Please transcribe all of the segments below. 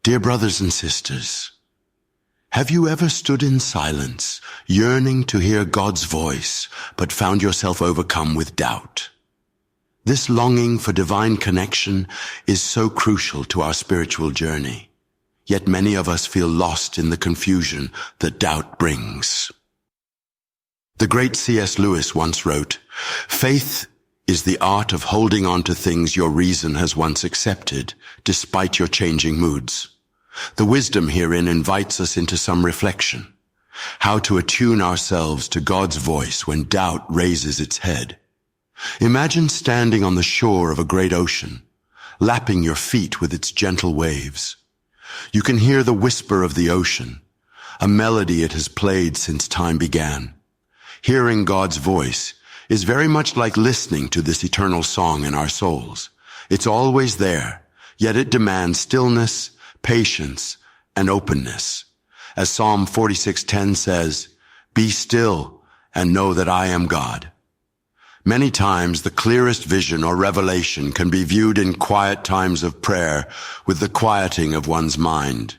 Dear brothers and sisters, have you ever stood in silence, yearning to hear God's voice, but found yourself overcome with doubt? This longing for divine connection is so crucial to our spiritual journey, yet many of us feel lost in the confusion that doubt brings. The great C.S. Lewis once wrote, "Faith is the art of holding on to things your reason has once accepted, despite your changing moods." The wisdom herein invites us into some reflection, how to attune ourselves to God's voice when doubt raises its head. Imagine standing on the shore of a great ocean, lapping your feet with its gentle waves. You can hear the whisper of the ocean, a melody it has played since time began. Hearing God's voice is very much like listening to this eternal song in our souls. It's always there, yet it demands stillness, patience, and openness. As Psalm 46:10 says, "Be still and know that I am God." Many times the clearest vision or revelation can be viewed in quiet times of prayer with the quieting of one's mind.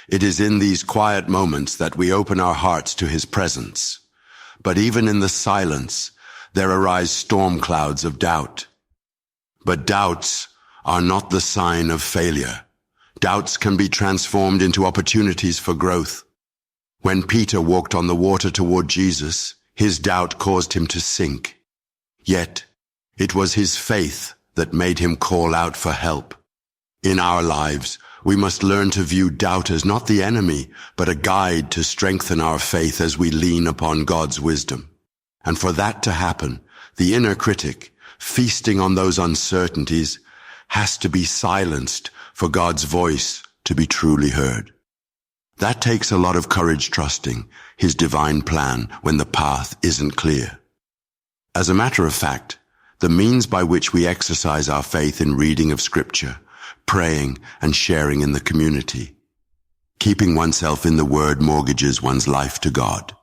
It is in these quiet moments that we open our hearts to His presence. But even in the silence, there arise storm clouds of doubt. But doubts are not the sign of failure. Doubts can be transformed into opportunities for growth. When Peter walked on the water toward Jesus, his doubt caused him to sink. Yet, it was his faith that made him call out for help. In our lives, we must learn to view doubt as not the enemy, but a guide to strengthen our faith as we lean upon God's wisdom. And for that to happen, the inner critic, feasting on those uncertainties, has to be silenced for God's voice to be truly heard. That takes a lot of courage trusting His divine plan when the path isn't clear. As a matter of fact, the means by which we exercise our faith in reading of Scripture, praying, and sharing in the community. Keeping oneself in the Word mortgages one's life to God.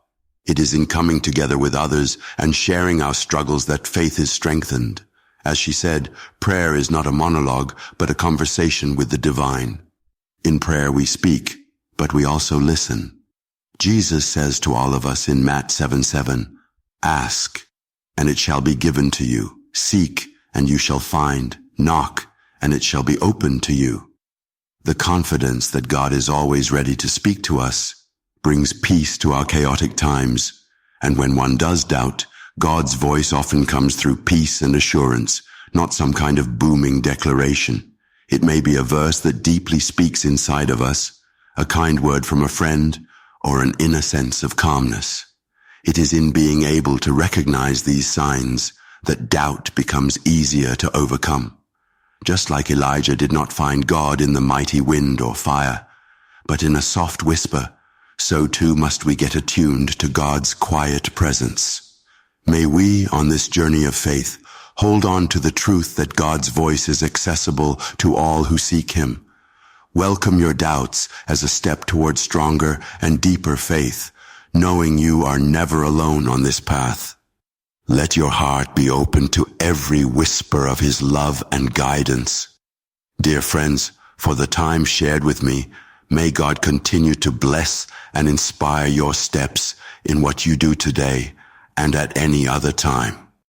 It is in coming together with others and sharing our struggles that faith is strengthened. As she said, prayer is not a monologue, but a conversation with the divine. In prayer we speak, but we also listen. Jesus says to all of us in Matt 7:7, "Ask, and it shall be given to you. Seek, and you shall find. Knock, and it shall be opened to you." The confidence that God is always ready to speak to us brings peace to our chaotic times. And when one does doubt, God's voice often comes through peace and assurance, not some kind of booming declaration. It may be a verse that deeply speaks inside of us, a kind word from a friend, or an inner sense of calmness. It is in being able to recognize these signs that doubt becomes easier to overcome. Just like Elijah did not find God in the mighty wind or fire, but in a soft whisper, so too must we get attuned to God's quiet presence. May we, on this journey of faith, hold on to the truth that God's voice is accessible to all who seek Him. Welcome your doubts as a step toward stronger and deeper faith, knowing you are never alone on this path. Let your heart be open to every whisper of His love and guidance. Dear friends, for the time shared with me, may God continue to bless and inspire your steps in what you do today and at any other time.